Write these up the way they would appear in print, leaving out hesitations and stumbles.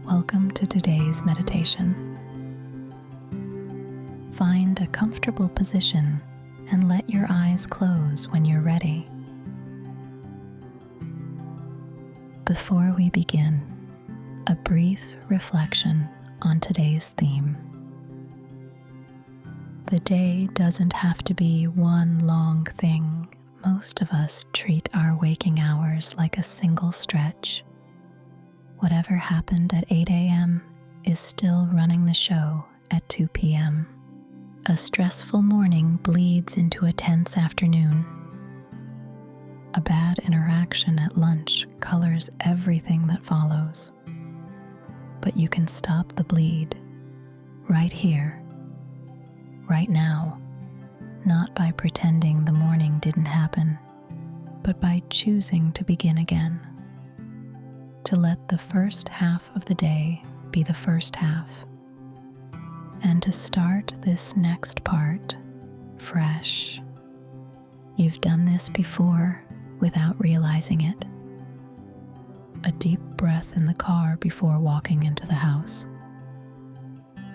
Welcome to today's meditation. Find a comfortable position and let your eyes close when you're ready. Before we begin, a brief reflection on today's theme. The day doesn't have to be one long thing. Most of us treat our waking hours like a single stretch. Whatever happened at 8 a.m. is still running the show at 2 p.m. A stressful morning bleeds into a tense afternoon. A bad interaction at lunch colors everything that follows. But you can stop the bleed right here, right now, not by pretending the morning didn't happen, but by choosing to begin again. To let the first half of the day be the first half, and to start this next part fresh. You've done this before without realizing it. A deep breath in the car before walking into the house.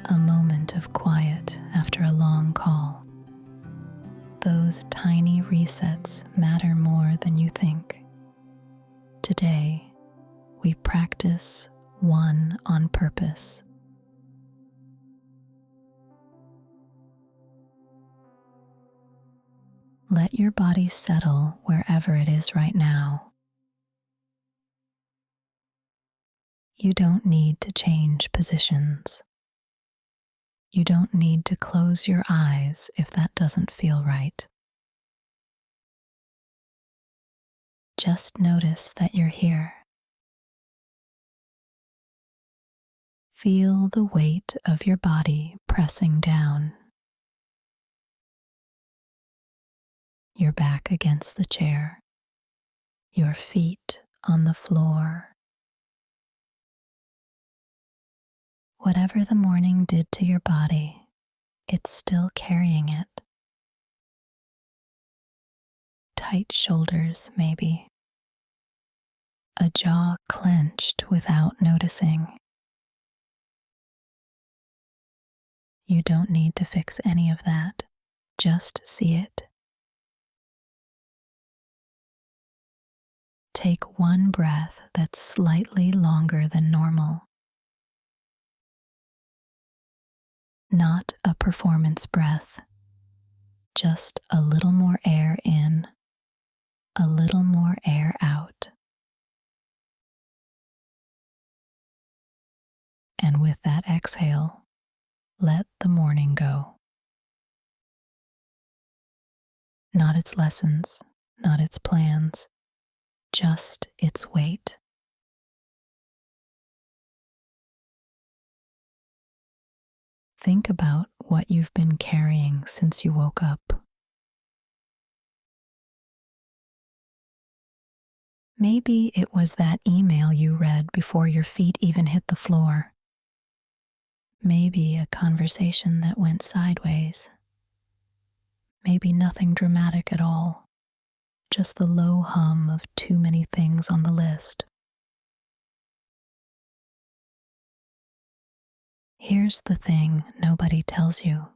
A moment of quiet after a long call. Those tiny resets matter more than you think. Today, we practice one on purpose. Let your body settle wherever it is right now. You don't need to change positions. You don't need to close your eyes if that doesn't feel right. Just notice that you're here. Feel the weight of your body pressing down. Your back against the chair, your feet on the floor. Whatever the morning did to your body, it's still carrying it. Tight shoulders, maybe. A jaw clenched without noticing. You don't need to fix any of that. Just see it. Take one breath that's slightly longer than normal. Not a performance breath, just a little more air in, a little more air out. And with that exhale, let the morning go. Not its lessons, not its plans, just its weight. Think about what you've been carrying since you woke up. Maybe it was that email you read before your feet even hit the floor. Maybe a conversation that went sideways. Maybe nothing dramatic at all, just the low hum of too many things on the list. Here's the thing nobody tells you.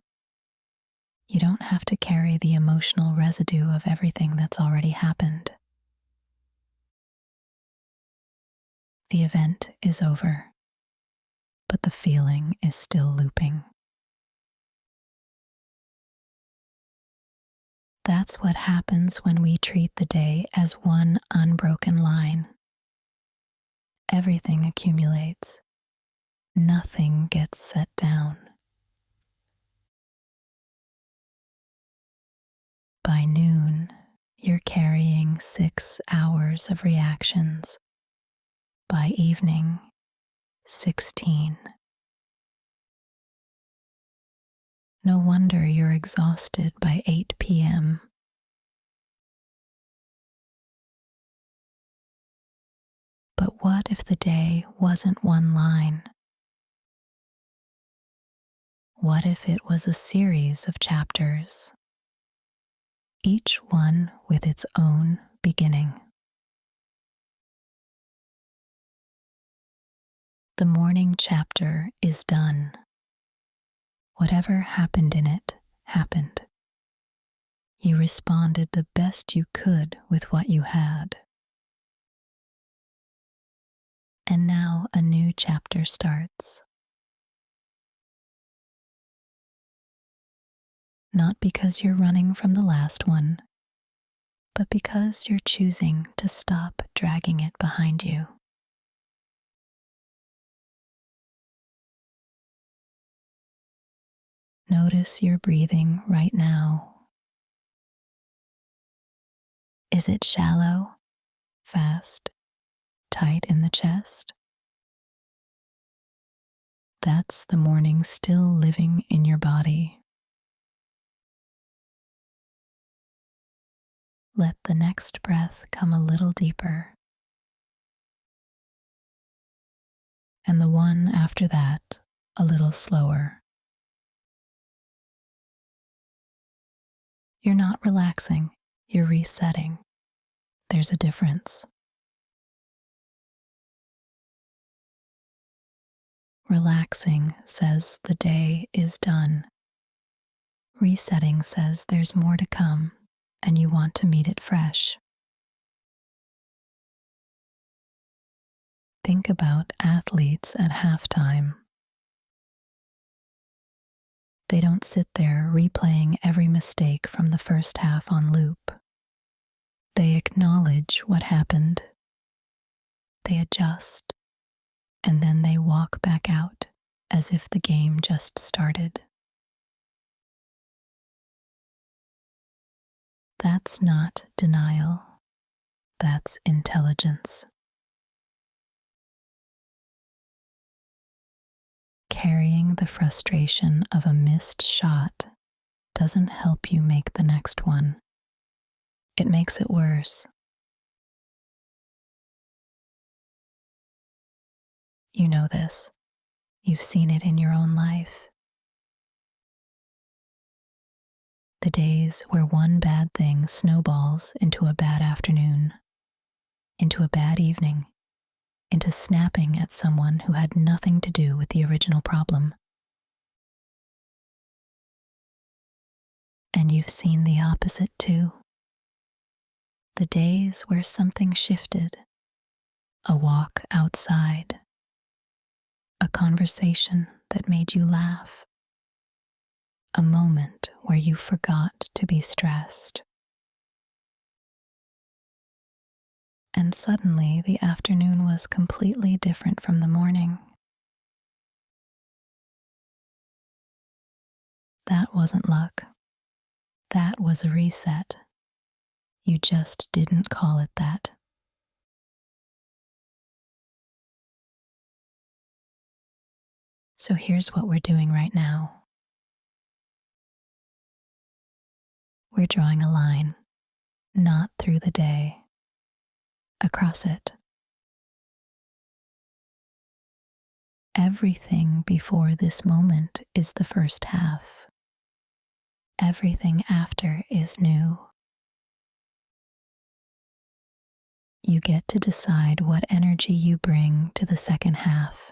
You don't have to carry the emotional residue of everything that's already happened. The event is over, but the feeling is still looping. That's what happens when we treat the day as one unbroken line. Everything accumulates. Nothing gets set down. By noon, you're carrying 6 hours of reactions. By evening, 16. No wonder you're exhausted by 8 p.m. But what if the day wasn't one line? What if it was a series of chapters, each one with its own beginning? The morning chapter is done. Whatever happened in it, happened. You responded the best you could with what you had. And now a new chapter starts. Not because you're running from the last one, but because you're choosing to stop dragging it behind you. Notice your breathing right now. Is it shallow, fast, tight in the chest? That's the morning still living in your body. Let the next breath come a little deeper, and the one after that a little slower. You're not relaxing, you're resetting. There's a difference. Relaxing says the day is done. Resetting says there's more to come and you want to meet it fresh. Think about athletes at halftime. They don't sit there replaying every mistake from the first half on loop. They acknowledge what happened. They adjust, and then they walk back out as if the game just started. That's not denial. That's intelligence. Carrying the frustration of a missed shot doesn't help you make the next one. It makes it worse. You know this. You've seen it in your own life. The days where one bad thing snowballs into a bad afternoon, into a bad evening, into snapping at someone who had nothing to do with the original problem. And you've seen the opposite too. The days where something shifted, a walk outside, a conversation that made you laugh, a moment where you forgot to be stressed. And suddenly the afternoon was completely different from the morning. That wasn't luck. That was a reset. You just didn't call it that. So here's what we're doing right now. We're drawing a line, not through the day, across it. Everything before this moment is the first half. Everything after is new. You get to decide what energy you bring to the second half.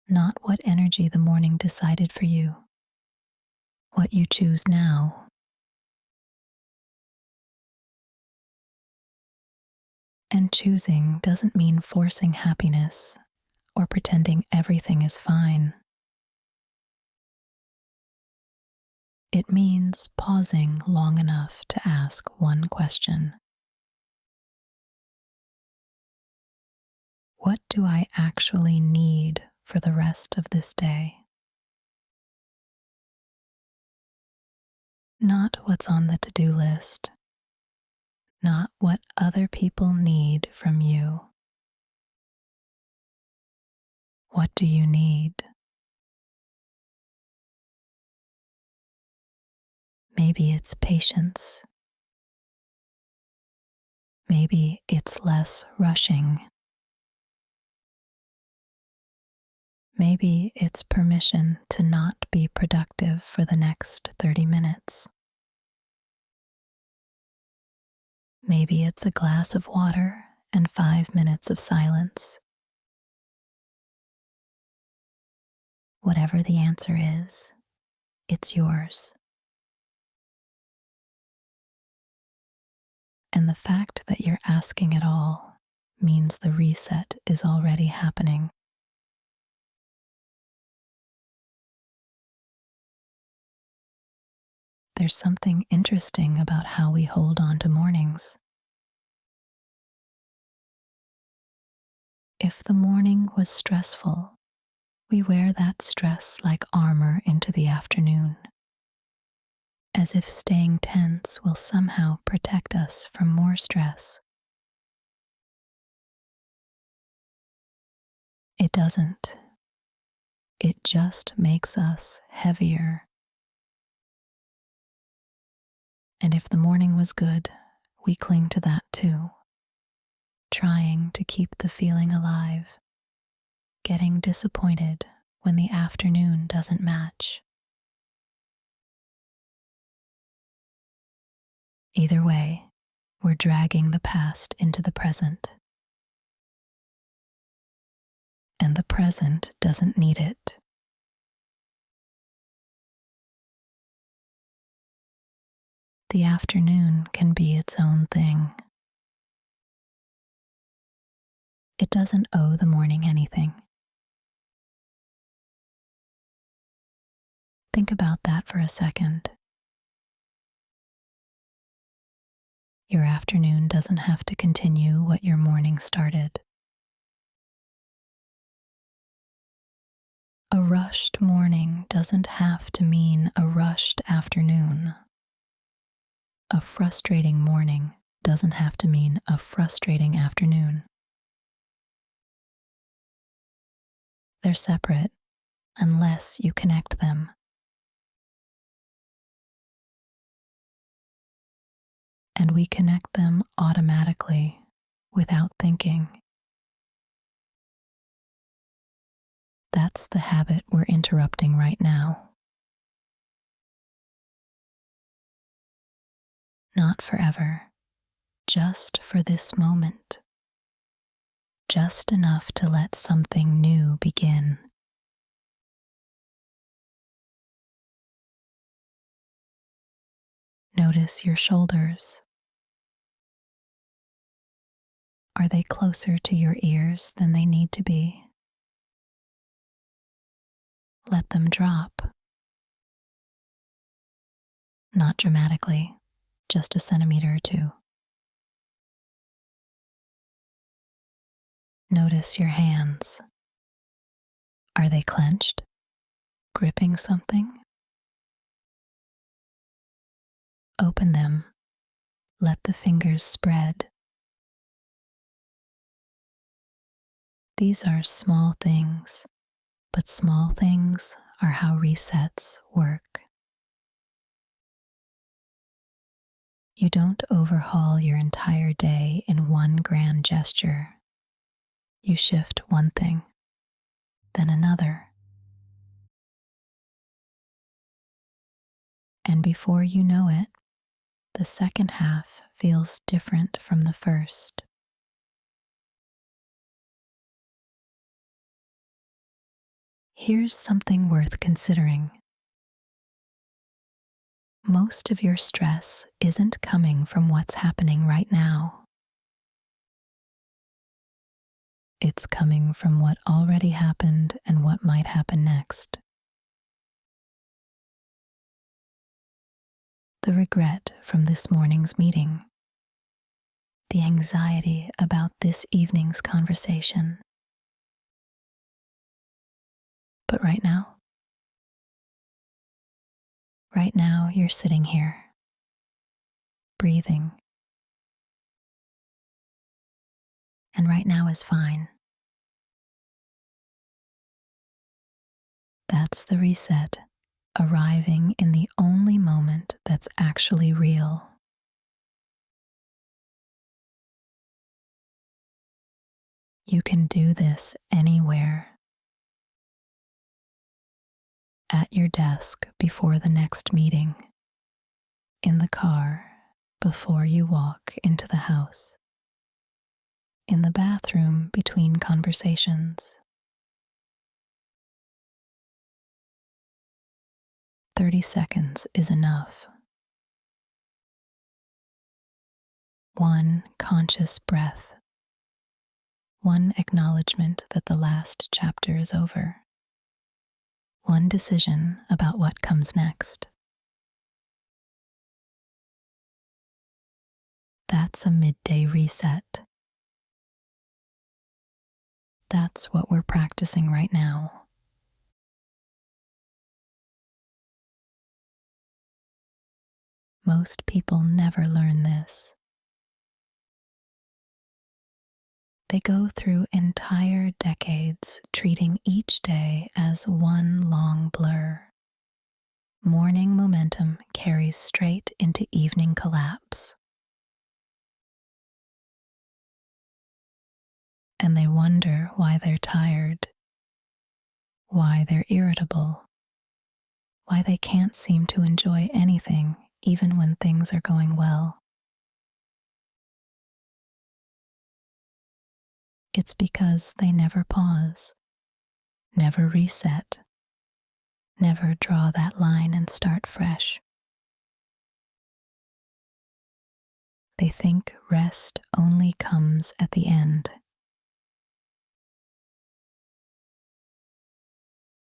Not what energy the morning decided for you. What you choose now. And choosing doesn't mean forcing happiness or pretending everything is fine. It means pausing long enough to ask one question. What do I actually need for the rest of this day? Not what's on the to-do list. Not what other people need from you. What do you need? Maybe it's patience. Maybe it's less rushing. Maybe it's permission to not be productive for the next 30 minutes. Maybe it's a glass of water and 5 minutes of silence. Whatever the answer is, it's yours. And the fact that you're asking at all means the reset is already happening. There's something interesting about how we hold on to mornings. If the morning was stressful, we wear that stress like armor into the afternoon, as if staying tense will somehow protect us from more stress. It doesn't. It just makes us heavier. And if the morning was good, we cling to that too, trying to keep the feeling alive, getting disappointed when the afternoon doesn't match. Either way, we're dragging the past into the present. And the present doesn't need it. The afternoon can be its own thing. It doesn't owe the morning anything. Think about that for a second. Your afternoon doesn't have to continue what your morning started. A rushed morning doesn't have to mean a rushed afternoon. A frustrating morning doesn't have to mean a frustrating afternoon. They're separate unless you connect them. And we connect them automatically without thinking. That's the habit we're interrupting right now. Not forever, just for this moment. Just enough to let something new begin. Notice your shoulders. Are they closer to your ears than they need to be? Let them drop. Not dramatically, just a centimeter or two. Notice your hands. Are they clenched? Gripping something? Open them. Let the fingers spread. These are small things, but small things are how resets work. You don't overhaul your entire day in one grand gesture. You shift one thing, then another. And before you know it, the second half feels different from the first. Here's something worth considering. Most of your stress isn't coming from what's happening right now. It's coming from what already happened and what might happen next. The regret from this morning's meeting. The anxiety about this evening's conversation. But right now you're sitting here, breathing. And right now is fine. That's the reset, arriving in the only moment that's actually real. You can do this anywhere. At your desk before the next meeting, in the car before you walk into the house, in the bathroom between conversations. 30 seconds is enough. One conscious breath. One acknowledgement that the last chapter is over. One decision about what comes next. That's a midday reset. That's what we're practicing right now. Most people never learn this. They go through entire decades treating each day as one long blur. Morning momentum carries straight into evening collapse. And they wonder why they're tired, why they're irritable, why they can't seem to enjoy anything even when things are going well. It's because they never pause, never reset, never draw that line and start fresh. They think rest only comes at the end.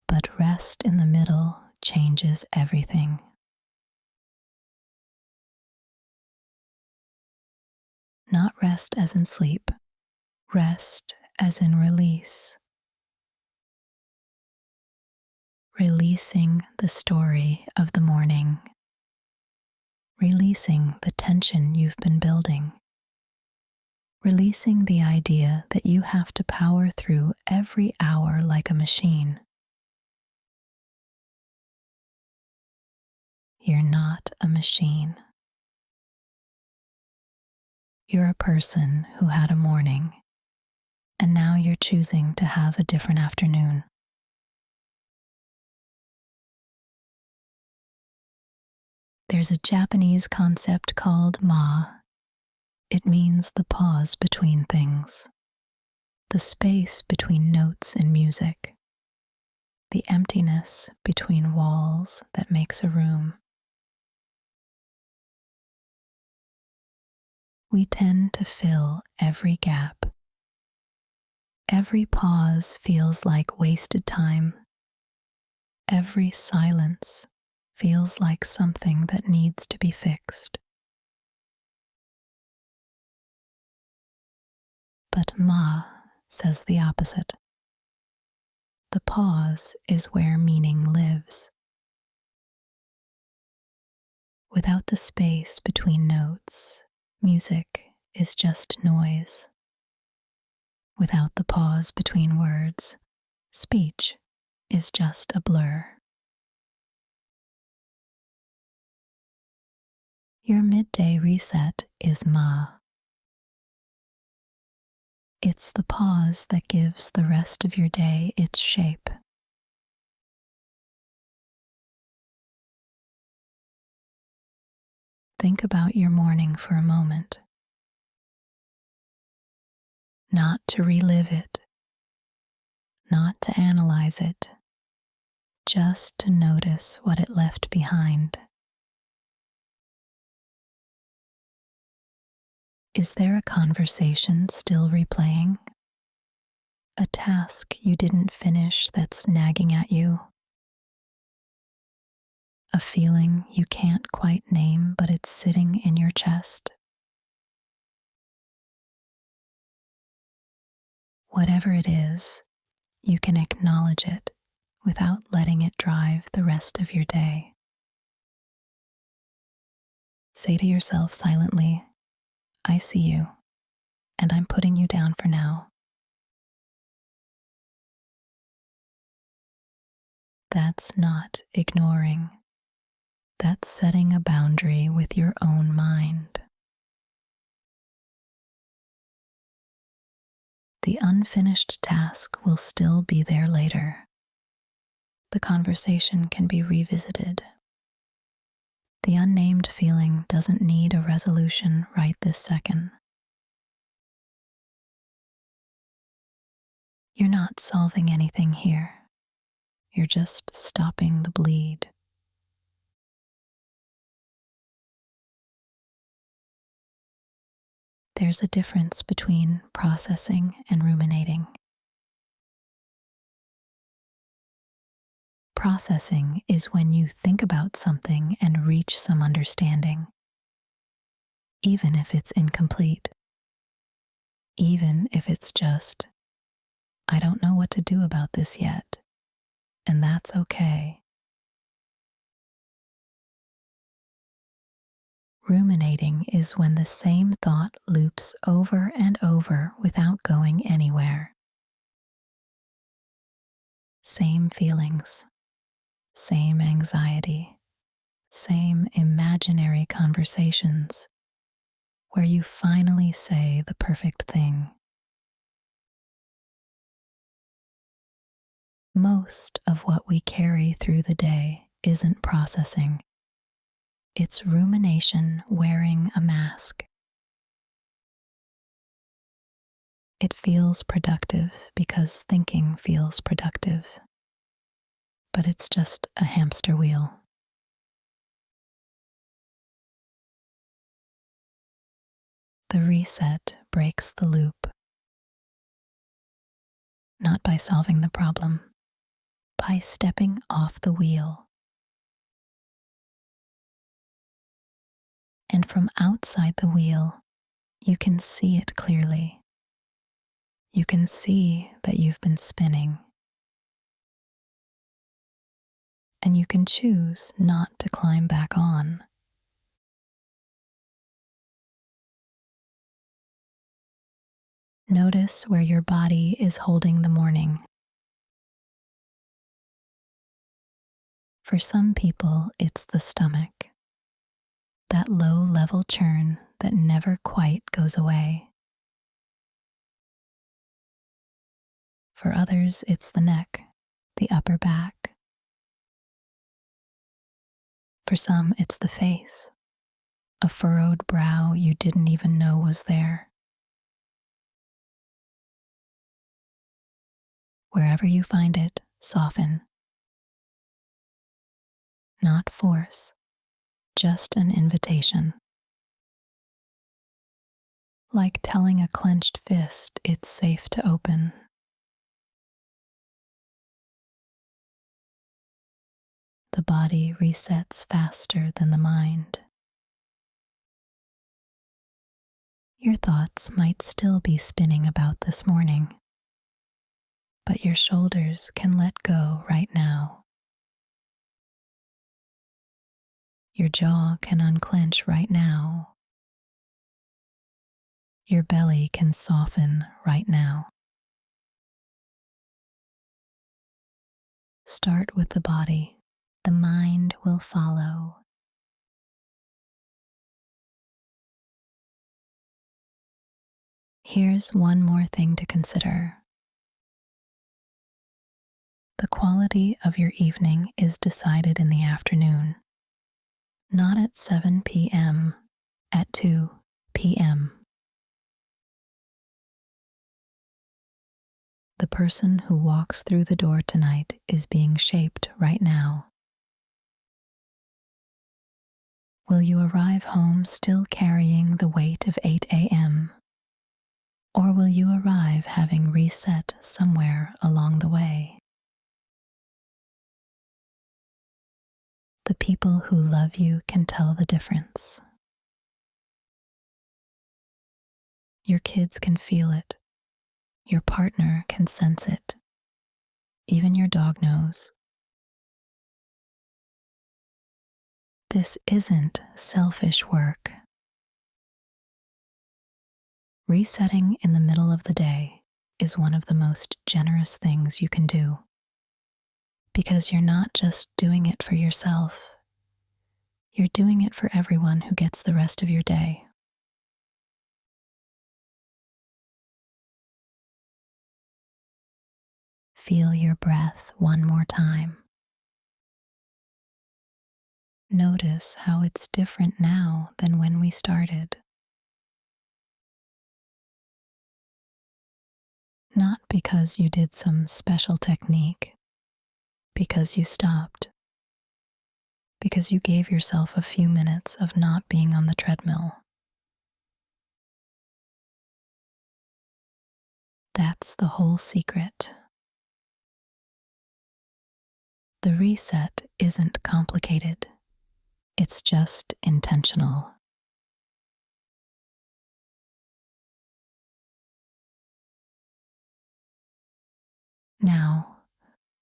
But rest in the middle changes everything. Not rest as in sleep, rest as in release. Releasing the story of the morning. Releasing the tension you've been building. Releasing the idea that you have to power through every hour like a machine. You're not a machine. You're a person who had a morning, and now you're choosing to have a different afternoon. There's a Japanese concept called ma. It means the pause between things, the space between notes and music, the emptiness between walls that makes a room. We tend to fill every gap. Every pause feels like wasted time. Every silence feels like something that needs to be fixed. But Ma says the opposite. The pause is where meaning lives. Without the space between notes, music is just noise. Without the pause between words, speech is just a blur. Your midday reset is Ma. It's the pause that gives the rest of your day its shape. Think about your morning for a moment. Not to relive it, not to analyze it, just to notice what it left behind. Is there a conversation still replaying? A task you didn't finish that's nagging at you? A feeling you can't quite name, but it's sitting in your chest? Whatever it is, you can acknowledge it without letting it drive the rest of your day. Say to yourself silently, I see you, and I'm putting you down for now. That's not ignoring. That's setting a boundary with your own mind. The unfinished task will still be there later. The conversation can be revisited. The unnamed feeling doesn't need a resolution right this second. You're not solving anything here. You're just stopping the bleed. There's a difference between processing and ruminating. Processing is when you think about something and reach some understanding, even if it's incomplete, even if it's just, I don't know what to do about this yet, and that's okay. Ruminating is when the same thought loops over and over without going anywhere. Same feelings, same anxiety, same imaginary conversations where you finally say the perfect thing. Most of what we carry through the day isn't processing. It's rumination wearing a mask. It feels productive because thinking feels productive, but it's just a hamster wheel. The reset breaks the loop, not by solving the problem, by stepping off the wheel. And from outside the wheel, you can see it clearly. You can see that you've been spinning. And you can choose not to climb back on. Notice where your body is holding the morning. For some people, it's the stomach, that low-level churn that never quite goes away. For others, it's the neck, the upper back. For some, it's the face, a furrowed brow you didn't even know was there. Wherever you find it, soften. Not force, just an invitation. Like telling a clenched fist it's safe to open. The body resets faster than the mind. Your thoughts might still be spinning about this morning, but your shoulders can let go right now. Your jaw can unclench right now. Your belly can soften right now. Start with the body. The mind will follow. Here's one more thing to consider. The quality of your evening is decided in the afternoon, not at 7 p.m., at 2 p.m. The person who walks through the door tonight is being shaped right now. Will you arrive home still carrying the weight of 8 a.m.? Or will you arrive having reset somewhere along the way? The people who love you can tell the difference. Your kids can feel it. Your partner can sense it. Even your dog knows. This isn't selfish work. Resetting in the middle of the day is one of the most generous things you can do, because you're not just doing it for yourself, you're doing it for everyone who gets the rest of your day. Feel your breath one more time. Notice how it's different now than when we started. Not because you did some special technique, because you stopped, because you gave yourself a few minutes of not being on the treadmill. That's the whole secret. The reset isn't complicated, it's just intentional. Now,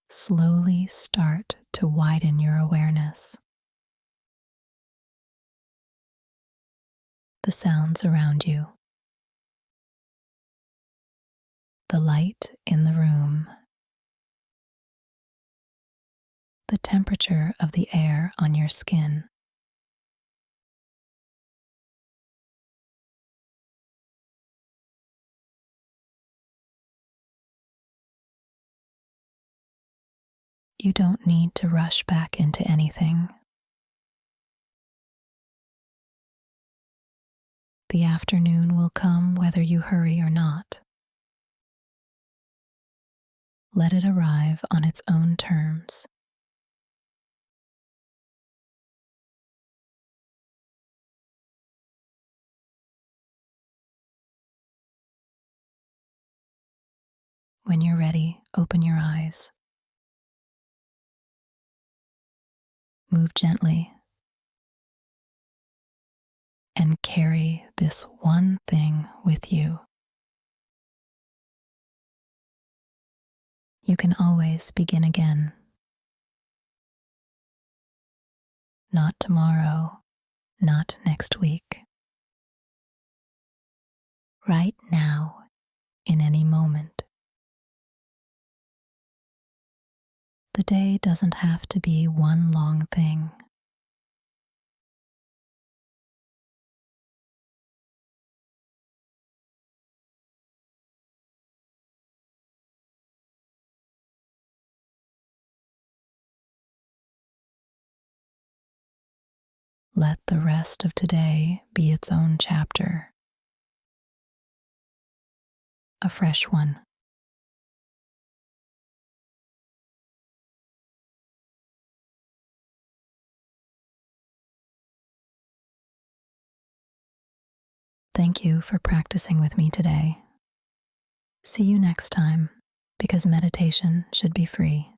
slowly start to widen your awareness. The sounds around you, the light in the room, the temperature of the air on your skin. You don't need to rush back into anything. The afternoon will come whether you hurry or not. Let it arrive on its own terms. When you're ready, open your eyes. Move gently and carry this one thing with you. You can always begin again. Not tomorrow, not next week. Right now, in any moment. The day doesn't have to be one long thing. Let the rest of today be its own chapter, a fresh one. Thank you for practicing with me today. See you next time, because meditation should be free.